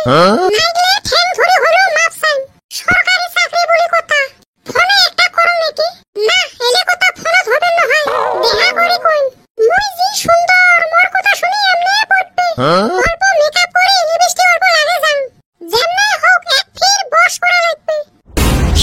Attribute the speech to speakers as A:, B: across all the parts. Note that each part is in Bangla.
A: নাইলে ঠ্যাং ধরে হলো মাপ চাই। সরকারি চাকরি বলি কথা ফোনে একটা করো নাকি? না এলে কথা ফোনে ধরবেন না হয় দেখা করে কই মুই জি সুন্দর মোর কথা শুনি এমনি পড়বে অল্প মেকআপ করে লিপস্টিক অল্প লাগে যান যেমনে হোক এক ফির বস করা লাগবে।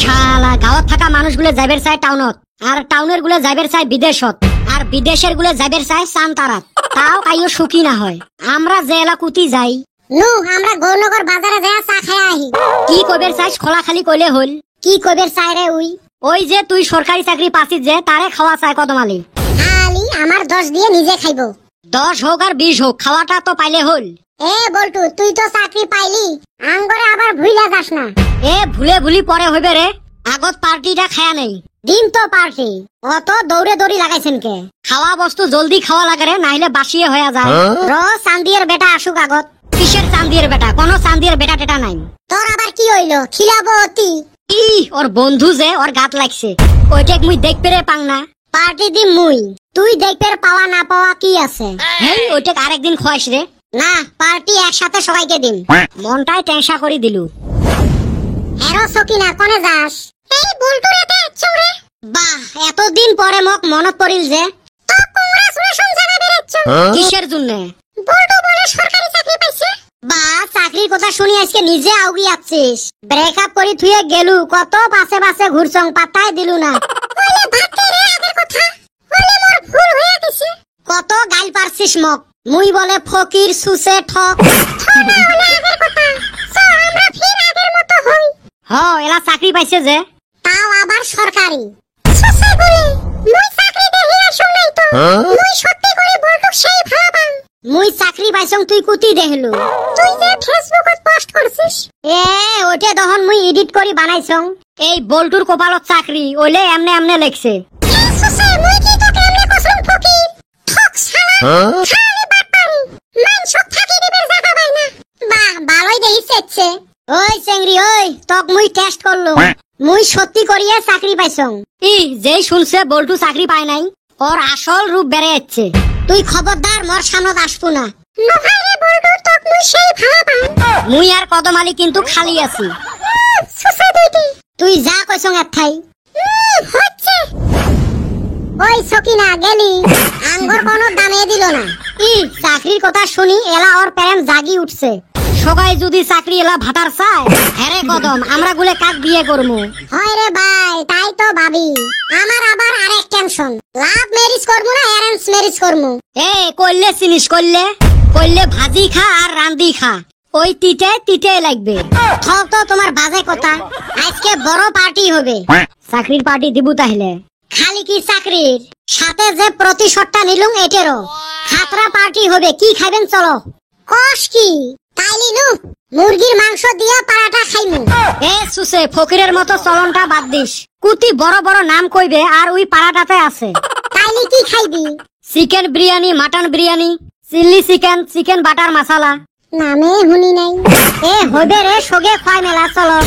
B: শালা গাঁৱত থাকা মানুষগুলো যাইবের চাই টাউনত, আর টাউনের গুলো যাইবের চাই বিদেশত, আর বিদেশের গুলো যাইবের চাই সান্তারাত। তাও কাইও সুখী না হয়। আমরা যে এলাকুতি যাই
A: নু আমরা গৌরনগর বাজারে যায় চা খাই আহি।
B: কি কইবের চাই খোলা খালি কইলে হল।
A: কি কইবের চাই রে উই?
B: ওই যে তুই সরকারি চাকরি পাছিস যে তারে খাওয়া চাই কদমালি।
A: খালি আমার 10 দিয়ে নিজে খাইবো।
B: 10 হোক আর 20 হোক খাওয়াটা তো পাইলে হল।
A: এ বলটু তুই তো চাকরি পাইলি আঙ্গরে আবার ভুইলা যাস না।
B: এ ভুলে ভুলি পরে হইবে রে, আগত পার্টিটা খায়া নেই।
A: দিন তো পার্টি
B: অত দৌড়ে দৌড়ি লাগাইছেন কে? খাওয়া বস্তু জলদি খাওয়া লাগে রে, নাইলে বাসিয়ে হয়ে যায়।
A: র চান্দিয়ের বেটা আসুক আগত।
B: কিসের চান্দিয়ের বেটা? কোনো চান্দিয়ের বেটা টেটা নাই।
A: তোর আবার কি হইলো? খিলাবো অতি।
B: ই ওর বন্ধু যে ওর গাত লাগছে, ওইটাক মুই দেখতে রে পাং না।
A: পার্টি দি মুই, তুই দেখবে পাওয়া না পাওয়া কি আছে?
B: হেই ওইটাক আরেকদিন খোয়াইস রে।
A: না পার্টি একসাথে সবাইকে দিন।
B: মনটাই টেনশা করে দিলু।
A: হেরো সকিনা কোনে যাস? এই বলটু রেতে চুরে।
B: বাহ এতদিন পরে মোক মনত পড়িল যে।
A: তো কংগ্রাচুলেশন জানাবে রে চু।
B: কিসের জন্য?
A: বলটু বলে সরকারি চাকরি পাইছে।
B: বা চাকরির কথা শুনি আজকে নিজে আউগি আসছিস। ব্রেকআপ করি থুয়ে গেলু, কত পাশে পাশে ঘুরছং পাতাই দিলু না।
A: কইলে ভাবতে রে আগের কথা। কইলে মোর ভুল হয়ে গেছে।
B: কত গাইল পারছিস মক। মুই বলে ফকির সুসে ঠক।
A: থোড়া ওলা আগের কথা। সো আমরা ফির আগের মতো হই।
B: হ এলা চাকরি পাইছে যে।
A: তাও আবার সরকারি। সুসে বলে মুই চাকরি দেহি আসুম নাই তো। মুই সত্যি করে বলটু সেই ভালো পাং।
B: মুই চাকরি পাইছং তুই কুতি দেহলু।
A: তুই যে ফেসবুকত পোস্ট করছিস।
B: এ ওইটা তখন মুই এডিট করি বানাইছং। এই বল্টুর কপালত চাকরি ওইলে এমনে এমনে লেখছে।
A: এই সুসে মুই কি তোকে এমনে কসম ফকির। ঠক শালা। খালি বাটপারি। মান সব থাকি দিবে জায়গা পাই না। বাহ ভালোই দেখিছে।
B: ওই চেংড়ি ওই তক মুই টেস্ট করলো। মুই সত্যি করিয়ে চাকরি পাইছং। ই যেই শুনছে বল্টু চাকরি পায় নাই, ওর আসল রূপ বেড়ে যাচ্ছে। তুই খবরদার মোর সামনত আসবো না।
A: নহয় রে বলটু তোক মুই সেই ভালো পাং।
B: মুই আর কদমালি কিন্তু খালি আছি।
A: সুসে দুইটি।
B: তুই যা কইছং এথাই।
A: হচ্ছে। ওই সকিনা গেলি আঙ্গুর কোনো দামে দিল না।
B: ই চাকরির কথা শুনি এলা ওর প্যারেন্ট জাগি উঠছে। সবাই যদি চাকরি এলা ভাতার চায়, হ্যারে কদম আমরা গুলে কাক বিয়ে করমু।
A: হয় রে ভাই তাই তো ভাবি। আমার আবার আরেক টেনশন। লাভ ম্যারেজ করবো না অ্যারেঞ্জ ম্যারেজ করবো?
B: এ করলে চিনিস করলে ভাজি খা আর রান্দি খা, ওই তিতে লাগবে। থাও তো তোমার বাজে কথা। আজকে বড় পার্টি হবে। চাকরির পার্টি দিব তাহলে। খালি কি চাকরির সাথে যে প্রতিশোধটা নিলুম এটেরও খাতরা পার্টি হবে। কি খাবেন চলো?
A: কষ কি তাইলি নু মুরগির মাংস দিয়া পারাটা খাইমু।
B: এ সুসে ফকিরের মতো চলনটা বাদ দিস। কুতি বড় বড় নাম কইবে আর ওই পাড়াটাতে আছে।
A: তাইলি কি খাইবি?
B: Chicken biryani, mutton biryani, chilli chicken, chicken butter masala.
A: নামে শুনি নাই।
B: এ হবে রে সগে খাই মেলা চলো।